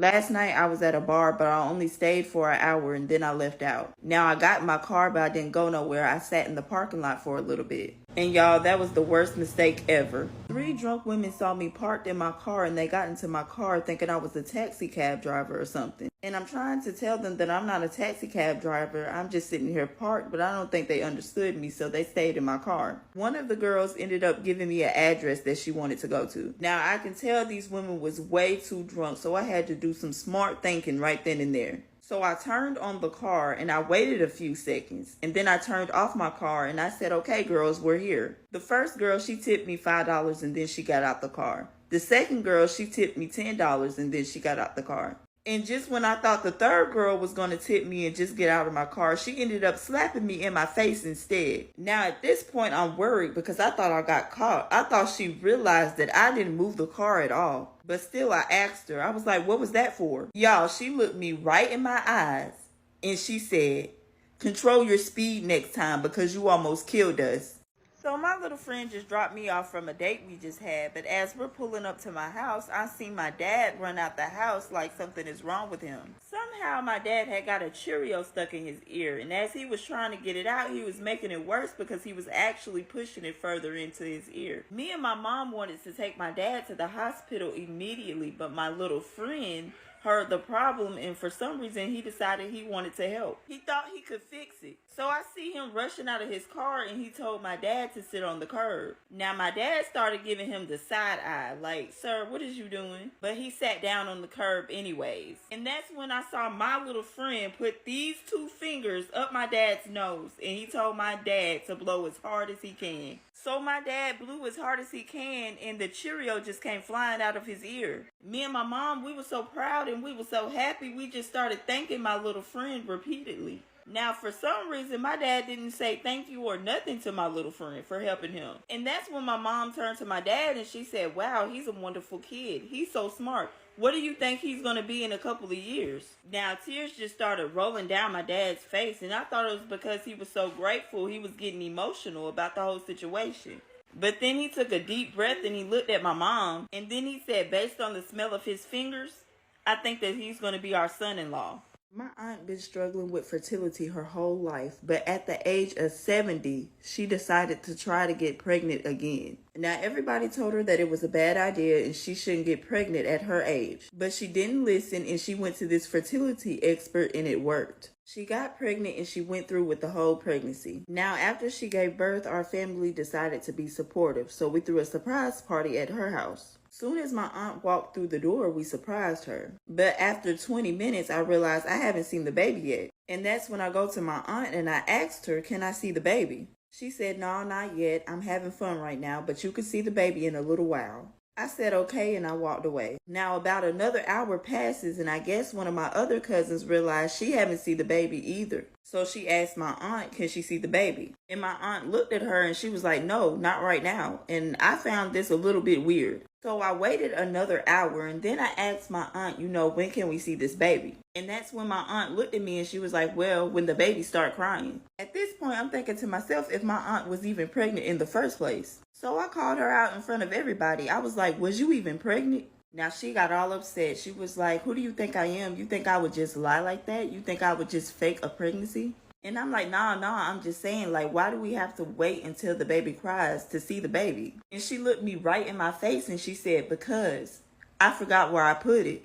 Last night I was at a bar, but I only stayed for an hour and then I left out. Now I got in my car, but I didn't go nowhere. I sat in the parking lot for a little bit. And y'all, that was the worst mistake ever. 3 drunk women saw me parked in my car and they got into my car thinking I was a taxi cab driver or something. And I'm trying to tell them that I'm not a taxi cab driver. I'm just sitting here parked, but I don't think they understood me, so they stayed in my car. One of the girls ended up giving me an address that she wanted to go to. Now I can tell these women was way too drunk, so I had to do some smart thinking right then and there. So I turned on the car and I waited a few seconds. And then I turned off my car and I said, okay, girls, we're here. The first girl, she tipped me $5 and then she got out the car. The second girl, she tipped me $10 and then she got out the car. And just when I thought the third girl was going to tip me and just get out of my car, she ended up slapping me in my face instead. Now at this point, I'm worried because I thought I got caught. I thought she realized that I didn't move the car at all. But still, I asked her. I was like, what was that for? Y'all, she looked me right in my eyes and she said, control your speed next time because you almost killed us. So my little friend just dropped me off from a date we just had, but as we're pulling up to my house, I see my dad run out the house like something is wrong with him. Somehow my dad had got a Cheerio stuck in his ear, and as he was trying to get it out, he was making it worse because he was actually pushing it further into his ear. Me and my mom wanted to take my dad to the hospital immediately, but my little friend heard the problem, and for some reason he decided he wanted to help. He thought he could fix it. So I see him rushing out of his car and he told my dad to sit on the curb. Now my dad started giving him the side eye, like, sir, what is you doing? But he sat down on the curb anyways. And that's when I saw my little friend put these 2 fingers up my dad's nose and he told my dad to blow as hard as he can. So my dad blew as hard as he can and the Cheerio just came flying out of his ear. Me and my mom, we were so proud and we were so happy, we just started thanking my little friend repeatedly. Now, for some reason, my dad didn't say thank you or nothing to my little friend for helping him. And that's when my mom turned to my dad and she said, wow, he's a wonderful kid. He's so smart. What do you think he's going to be in a couple of years? Now, tears just started rolling down my dad's face, and I thought it was because he was so grateful he was getting emotional about the whole situation. But then he took a deep breath and he looked at my mom, and then he said, based on the smell of his fingers, I think that he's going to be our son-in-law. My aunt been struggling with fertility her whole life, but at the age of 70, she decided to try to get pregnant again. Now, everybody told her that it was a bad idea and she shouldn't get pregnant at her age. But she didn't listen and she went to this fertility expert and it worked. She got pregnant and she went through with the whole pregnancy. Now, after she gave birth, our family decided to be supportive, so we threw a surprise party at her house. Soon as my aunt walked through the door, we surprised her. But after 20 minutes, I realized I haven't seen the baby yet. And that's when I go to my aunt and I asked her, can I see the baby? She said, no, not yet. I'm having fun right now, but you can see the baby in a little while. I said, okay, and I walked away. Now, about another hour passes, and I guess one of my other cousins realized she hadn't seen the baby either. So she asked my aunt, can she see the baby? And my aunt looked at her and she was like, no, not right now. And I found this a little bit weird. So I waited another hour and then I asked my aunt, when can we see this baby? And that's when my aunt looked at me and she was like, well, when the baby started crying. At this point, I'm thinking to myself if my aunt was even pregnant in the first place. So I called her out in front of everybody. I was like, was you even pregnant? Now she got all upset. She was like, who do you think I am? You think I would just lie like that? You think I would just fake a pregnancy? And I'm like, nah, I'm just saying, like, why do we have to wait until the baby cries to see the baby? And she looked me right in my face and she said, because I forgot where I put it.